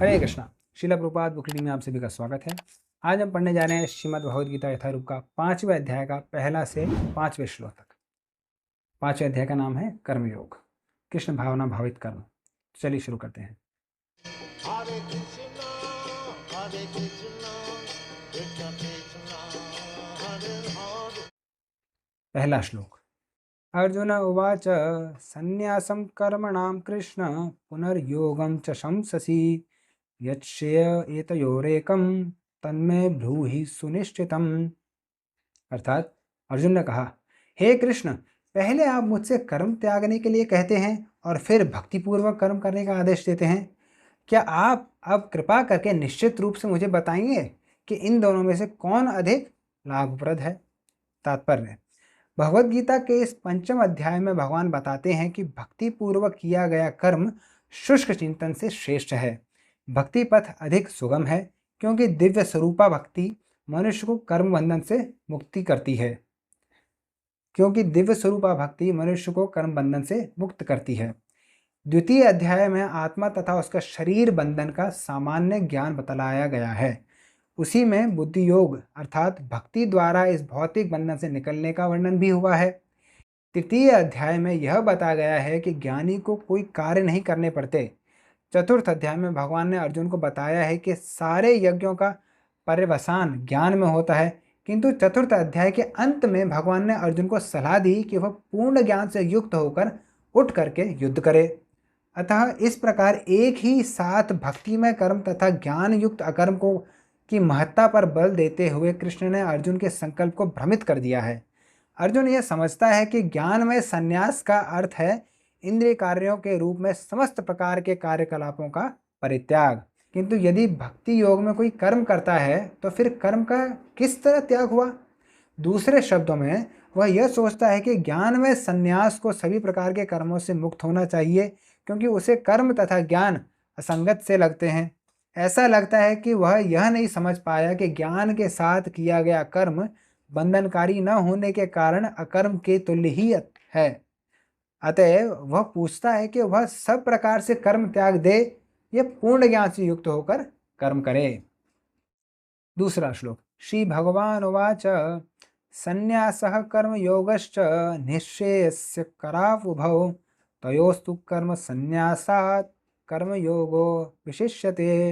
हरे कृष्णा। शिला Prabhupada book reading में आप सभी का स्वागत है। आज हम पढ़ने जा रहे हैं श्रीमद् भगवद गीता यथारूप का 5वें अध्याय का पहला से 5वें श्लोक तक। 5वें अध्याय का नाम है कर्मयोग, कृष्ण भावना भावित कर्म। चलिए शुरू करते हैं। हरे कृष्णा कृष्ण कृष्ण हरे हरे। पहला श्लोक। अर्जुन उवाच संन्यासं कर्मणां कृष्ण पुनर्योगं च शंससि यच्छ्रेय एतयोरेकं तन्मे ब्रूहि सुनिश्चितम्। अर्थात अर्जुन ने कहा, हे कृष्ण, पहले आप मुझसे कर्म त्यागने के लिए कहते हैं और फिर भक्तिपूर्वक कर्म करने का आदेश देते हैं। क्या आप अब कृपा करके निश्चित रूप से मुझे बताएंगे कि इन दोनों में से कौन अधिक लाभप्रद है? तात्पर्य: भगवद गीता के इस 5वें अध्याय में भगवान बताते हैं कि भक्तिपूर्वक किया गया कर्म शुष्क चिंतन से श्रेष्ठ है। भक्ति पथ अधिक सुगम है क्योंकि दिव्य स्वरूपा भक्ति मनुष्य को कर्म बंधन से मुक्ति करती है। मुक्त करती है। द्वितीय अध्याय में आत्मा तथा उसका शरीर बंधन का सामान्य ज्ञान बतलाया गया है। उसी में बुद्धि योग अर्थात भक्ति द्वारा इस भौतिक बंधन से निकलने का वर्णन भी हुआ है। तृतीय अध्याय में यह बताया गया है कि ज्ञानी को कोई कार्य नहीं करने पड़ते। चतुर्थ अध्याय में भगवान ने अर्जुन को बताया है कि सारे यज्ञों का पर्यवसान ज्ञान में होता है, किंतु चतुर्थ अध्याय के अंत में भगवान ने अर्जुन को सलाह दी कि वह पूर्ण ज्ञान से युक्त होकर उठ करके युद्ध करे। अतः इस प्रकार एक ही साथ भक्तिमय कर्म तथा ज्ञान युक्त अकर्म को की महत्ता पर बल देते हुए कृष्ण ने अर्जुन के संकल्प को भ्रमित कर दिया है। अर्जुन यह समझता है कि ज्ञानमय संन्यास का अर्थ है इंद्रिय कार्यों के रूप में समस्त प्रकार के कार्यकलापों का परित्याग, किंतु यदि भक्ति योग में कोई कर्म करता है तो फिर कर्म का किस तरह त्याग हुआ? दूसरे शब्दों में वह यह सोचता है कि ज्ञान में संन्यास को सभी प्रकार के कर्मों से मुक्त होना चाहिए, क्योंकि उसे कर्म तथा ज्ञान असंगत से लगते हैं। ऐसा लगता है कि वह यह नहीं समझ पाया कि ज्ञान के साथ किया गया कर्म बंधनकारी न होने के कारण अकर्म के तुल्य ही है। अतएव वह पूछता है कि वह सब प्रकार से कर्म त्याग दे या पूर्ण ज्ञान से युक्त होकर कर्म करे। दूसरा श्लोक। श्री भगवान उवाच संन्यासः कर्मयोगश्च निःश्रेयस्य करावुभौ तयोस्तु कर्म संन्यासात् कर्मयोगो विशिष्यते।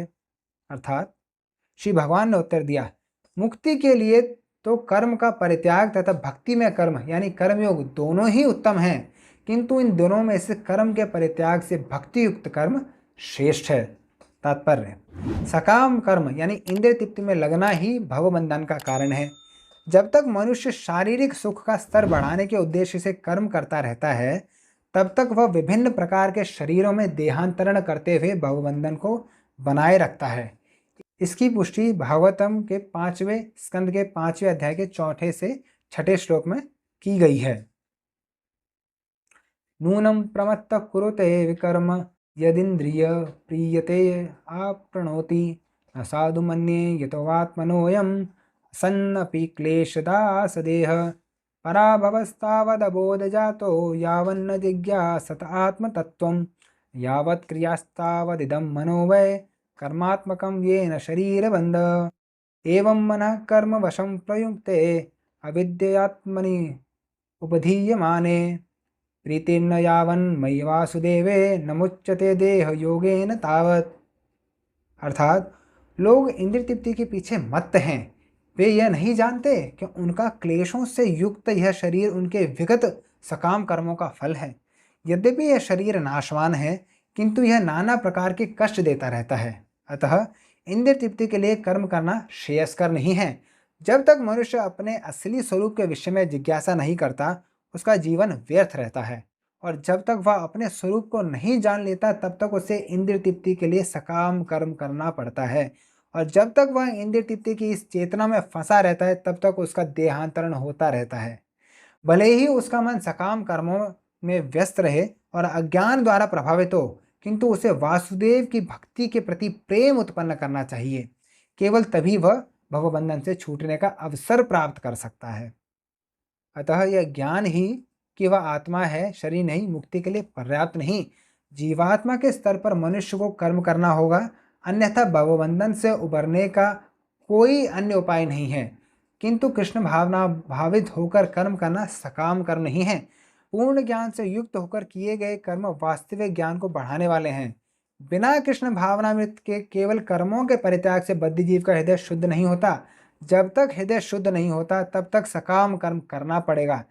अर्थात श्री भगवान ने उत्तर दिया, मुक्ति के लिए तो कर्म का परित्याग तथा भक्ति में कर्म यानी कर्मयोग दोनों ही उत्तम हैं, किंतु इन दोनों में से कर्म के परित्याग से भक्ति युक्त कर्म श्रेष्ठ है। तात्पर्य: सकाम कर्म यानी इंद्रिय तृप्ति में लगना ही भवबंधन का कारण है। जब तक मनुष्य शारीरिक सुख का स्तर बढ़ाने के उद्देश्य से कर्म करता रहता है, तब तक वह विभिन्न प्रकार के शरीरों में देहांतरण करते हुए भवबंधन को बनाए रखता है। इसकी पुष्टि भागवतम के 5वें स्कंद के 5वें अध्याय के 4 से 6 श्लोक में की गई है। नूनं प्रमत्तः कुरुते विकर्म यदिन्द्रिय प्रीयते आप्रणोति न साधु मन्ये यतोऽवात्मनोऽयं सन्नपि क्लेशदासदेह पराभवस्तावदबोधजातो यावन्न जिज्ञासत आत्मतत्त्वं यावत् क्रियास्तावदिदं मनो वै कर्मात्मकं येन शरीरबन्ध एवं मनः कर्मवशं प्रयुक्ते अविद्ययात्मनि उपधीयमाने प्रीतिर्न यावन्मयि वासुदेवे न मुच्यते देह योगेन तावत्। अर्थात लोग इंद्रिय तृप्ति के पीछे मत्त हैं। वे यह नहीं जानते कि उनका क्लेशों से युक्त यह शरीर उनके विगत सकाम कर्मों का फल है। यद्यपि यह शरीर नाशवान है, किंतु यह नाना प्रकार के कष्ट देता रहता है। अतः इंद्रिय तृप्ति के लिए कर्म करना श्रेयस्कर नहीं है। जब तक मनुष्य अपने असली स्वरूप के विषय में जिज्ञासा नहीं करता, उसका जीवन व्यर्थ रहता है, और जब तक वह अपने स्वरूप को नहीं जान लेता तब तक उसे इंद्रिय तृप्ति के लिए सकाम कर्म करना पड़ता है, और जब तक वह इंद्रिय तृप्ति की इस चेतना में फंसा रहता है तब तक उसका देहांतरण होता रहता है। भले ही उसका मन सकाम कर्मों में व्यस्त रहे और अज्ञान द्वारा प्रभावित हो, किंतु उसे वासुदेव की भक्ति के प्रति प्रेम उत्पन्न करना चाहिए। केवल तभी वह भवबंधन से छूटने का अवसर प्राप्त कर सकता है। अतः यह ज्ञान ही कि वह आत्मा है, शरीर नहीं, मुक्ति के लिए पर्याप्त नहीं। जीवात्मा के स्तर पर मनुष्य को कर्म करना होगा, अन्यथा भवबंधन से उबरने का कोई अन्य उपाय नहीं है। किंतु कृष्ण भावना भावित होकर कर्म करना सकाम कर्म नहीं है। पूर्ण ज्ञान से युक्त होकर किए गए कर्म वास्तविक ज्ञान को बढ़ाने वाले हैं। बिना कृष्ण भावनामृत के केवल कर्मों के परित्याग से बद्धजीव का हृदय शुद्ध नहीं होता। जब तक हृदय शुद्ध नहीं होता तब तक सकाम कर्म करना पड़ेगा,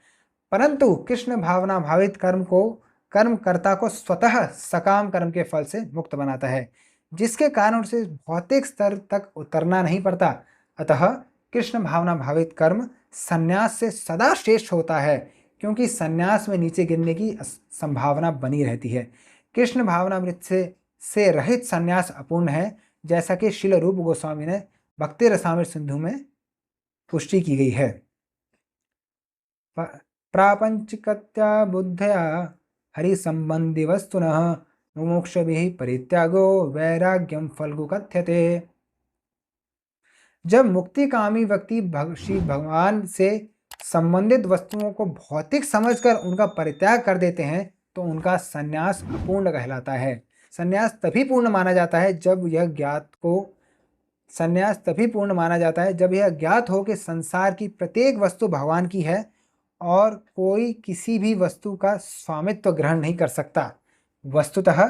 परंतु कृष्ण भावना भावित कर्मकर्ता को स्वतः सकाम कर्म के फल से मुक्त बनाता है, जिसके कारण उसे भौतिक स्तर तक उतरना नहीं पड़ता। अतः कृष्ण भावना भावित कर्म संन्यास से सदा श्रेष्ठ होता है, क्योंकि संन्यास में नीचे गिरने की संभावना बनी रहती है। कृष्ण भावनामृत से रहित संन्यास अपूर्ण है, जैसा कि श्रील रूप गोस्वामी ने भक्ति रसामृत सिंधु में पुष्टि की गई है। प्रापंचिकत्या बुद्धया हरि संबंधी वस्तुनः मुमुक्षुभिः परित्यागो वैराग्यम फल्गु कथ्यते। जब मुक्तिकामी व्यक्ति श्री भगवान से संबंधित वस्तुओं को भौतिक समझकर उनका परित्याग कर देते हैं तो उनका संन्यास अपूर्ण कहलाता है। संन्यास तभी पूर्ण माना जाता है जब यह ज्ञात हो कि संसार की प्रत्येक वस्तु भगवान की है और कोई किसी भी वस्तु का स्वामित्व ग्रहण नहीं कर सकता। वस्तुतः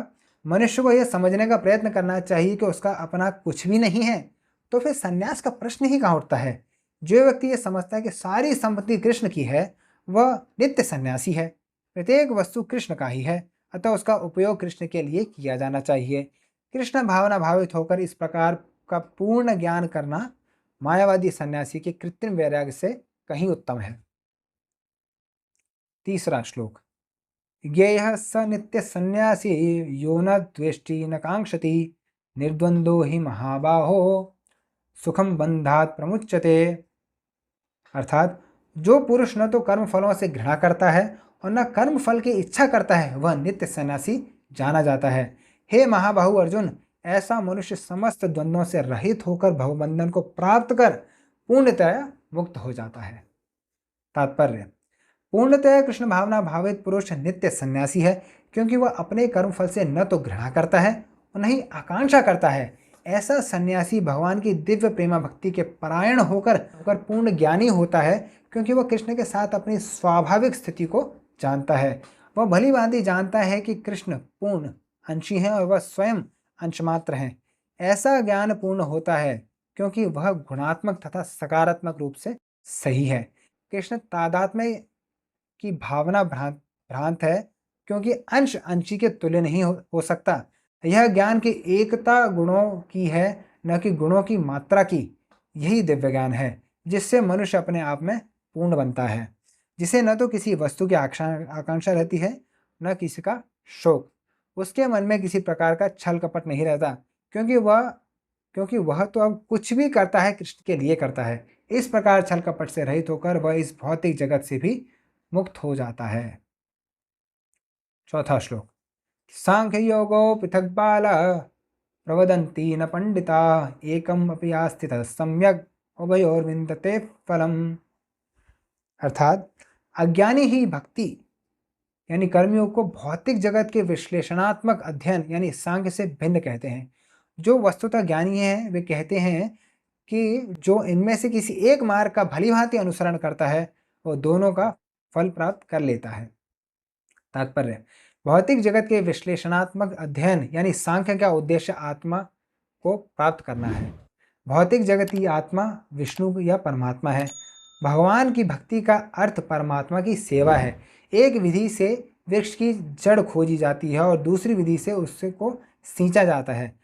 मनुष्य को यह समझने का प्रयत्न करना चाहिए कि उसका अपना कुछ भी नहीं है, तो फिर संन्यास का प्रश्न ही कहाँ उठता है। जो व्यक्ति यह समझता है कि सारी संपत्ति कृष्ण की है, वह नित्य सन्यासी है। प्रत्येक वस्तु कृष्ण का ही है, अतः उसका उपयोग कृष्ण के लिए किया जाना चाहिए। कृष्ण भावना भावित होकर इस प्रकार का पूर्ण ज्ञान करना मायावादी सन्यासी के कृत्रिम वैराग्य से कहीं उत्तम है। तीसरा श्लोक। ज्ञेयः स नित्य सन्यासी यो न द्वेष्टि न कांक्षति निर्द्वंदो हि महाबाहो सुखम बंधात प्रमुच्यते। अर्थात जो पुरुष न तो कर्म फलों से घृणा करता है और न कर्म फल की इच्छा करता है, वह नित्य सन्यासी जाना जाता है। हे महाबाहु अर्जुन, ऐसा मनुष्य समस्त द्वंद्वों से रहित होकर भवबंधन को प्राप्त कर पूर्णतया मुक्त हो जाता है। तात्पर्य। पूर्णतया कृष्ण भावना भावित पुरुष नित्य सन्यासी है, क्योंकि वह अपने कर्म फल से न तो घृणा करता है और न ही आकांक्षा करता है। ऐसा सन्यासी भगवान की दिव्य प्रेमा भक्ति के परायण होकर पूर्ण ज्ञानी होता है, क्योंकि वह कृष्ण के साथ अपनी स्वाभाविक स्थिति को जानता है। वह भली भांति जानता है कि कृष्ण पूर्ण अंशी हैं और वह स्वयं अंशमात्र हैं। ऐसा ज्ञान पूर्ण होता है क्योंकि वह गुणात्मक तथा सकारात्मक रूप से सही है। कृष्ण तादात्म्य की भावना भ्रांत है, क्योंकि अंश अंशी के तुल्य नहीं हो सकता। यह ज्ञान की एकता गुणों की है, न कि गुणों की मात्रा की। यही दिव्य ज्ञान है जिससे मनुष्य अपने आप में पूर्ण बनता है, जिसे न तो किसी वस्तु की आकांक्षा रहती है न किसी का शोक। उसके मन में किसी प्रकार का छल कपट नहीं रहता, क्योंकि वह तो अब कुछ भी करता है कृष्ण के लिए करता है। इस प्रकार छल कपट से रहित होकर वह इस भौतिक जगत से भी मुक्त हो जाता है। चौथा श्लोक। सांख्य योगो पृथक बाला प्रवदन्ति न पंडिता एकम अपि आस्थितः सम्यक उभयोर्विन्दते फलम। अर्थात अज्ञानी ही भक्ति यानी कर्मयोग को भौतिक जगत के विश्लेषणात्मक अध्ययन यानी सांख्य से भिन्न कहते हैं। जो वस्तुतः ज्ञानी हैं वे कहते हैं कि जो इनमें से किसी एक मार्ग का भली भांति अनुसरण करता है वो दोनों का फल प्राप्त कर लेता है। तात्पर्य। भौतिक जगत के विश्लेषणात्मक अध्ययन यानी सांख्य का उद्देश्य आत्मा को प्राप्त करना है। भौतिक जगत की आत्मा विष्णु या परमात्मा है। भगवान की भक्ति का अर्थ परमात्मा की सेवा है। एक विधि से वृक्ष की जड़ खोजी जाती है और दूसरी विधि से उससे को सींचा जाता है।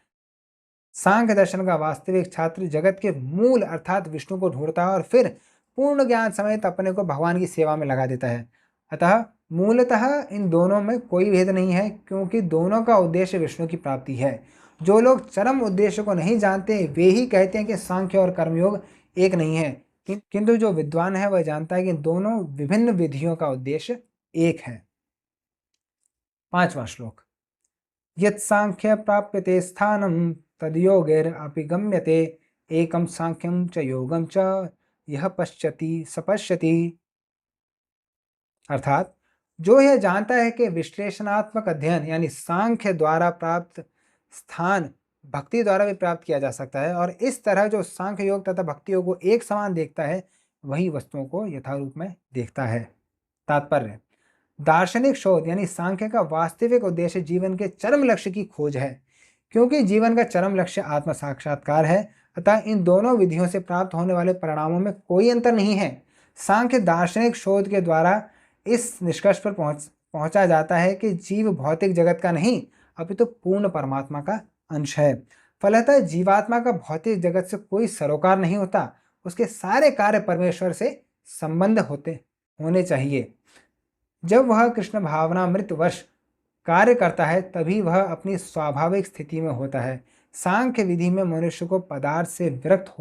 सांख्य दर्शन का वास्तविक छात्र जगत के मूल अर्थात विष्णु को ढूंढता है और फिर पूर्ण ज्ञान समेत अपने को भगवान की सेवा में लगा देता है। अतः मूलतः इन दोनों में कोई भेद नहीं है, क्योंकि दोनों का उद्देश्य विष्णु की प्राप्ति है। जो लोग चरम उद्देश्य को नहीं जानते वे ही कहते हैं कि सांख्य और कर्मयोग एक नहीं है, किंतु जो विद्वान है वह जानता है कि दोनों विभिन्न विधियों का उद्देश्य एक है। पांचवा श्लोक। यत् सांख्य प्राप्यते स्थानम तद्योगैर अपि गम्यते एकम सांख्यम च योगम च यह पश्यति सपश्यति। अर्थात जो यह जानता है कि विश्लेषणात्मक अध्ययन यानी सांख्य द्वारा प्राप्त स्थान भक्ति द्वारा भी प्राप्त किया जा सकता है। और इस तरह जो सांख्य योग तथा भक्ति योग को एक समान देखता है, वही वस्तुओं को यथारूप में देखता है। तात्पर्य: दार्शनिक शोध यानी सांख्य का वास्तविक उद्देश्य जीवन के चरम लक्ष्य की खोज है। क्योंकि जीवन का चरम लक्ष्य आत्म साक्षात्कार है, अतः इन दोनों विधियों से प्राप्त होने वाले परिणामों में कोई अंतर नहीं है। सांख्य दार्शनिक शोध के द्वारा इस निष्कर्ष पर पहुंचा जाता है कि जीव भौतिक जगत का नहीं, अपितु पूर्ण परमात्मा का अंश है। फलतः जीवात्मा का भौतिक जगत से कोई सरोकार नहीं होता, उसके सारे कार्य परमेश्वर से संबंध होने चाहिए। जब वह कृष्ण भावनामृतवश कार्य करता है, तभी वह अपनी स्वाभाविक स्थिति में होता है। सांख्य विधि में मनुष्य को पदार्थ से विरक्त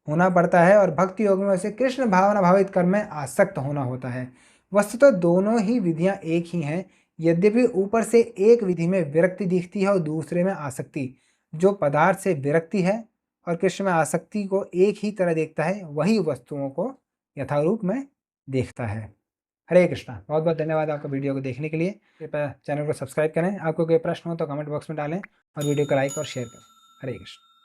होना पड़ता है और भक्ति योग में उसे कृष्ण भावना भावित कर्म में आसक्त होना होता है। वस्तुतः दोनों ही विधियां एक ही हैं, यद्यपि ऊपर से एक विधि में विरक्ति दिखती है और दूसरे में आसक्ति। जो पदार्थ से विरक्ति है और कृष्ण में आसक्ति को एक ही तरह देखता है, वही वस्तुओं को यथारूप में देखता है। हरे कृष्णा। बहुत बहुत धन्यवाद आपका वीडियो को देखने के लिए। कृपया चैनल को सब्सक्राइब करें। आपको कोई प्रश्न हो तो कमेंट बॉक्स में डालें और वीडियो को लाइक और शेयर करें। हरे कृष्ण।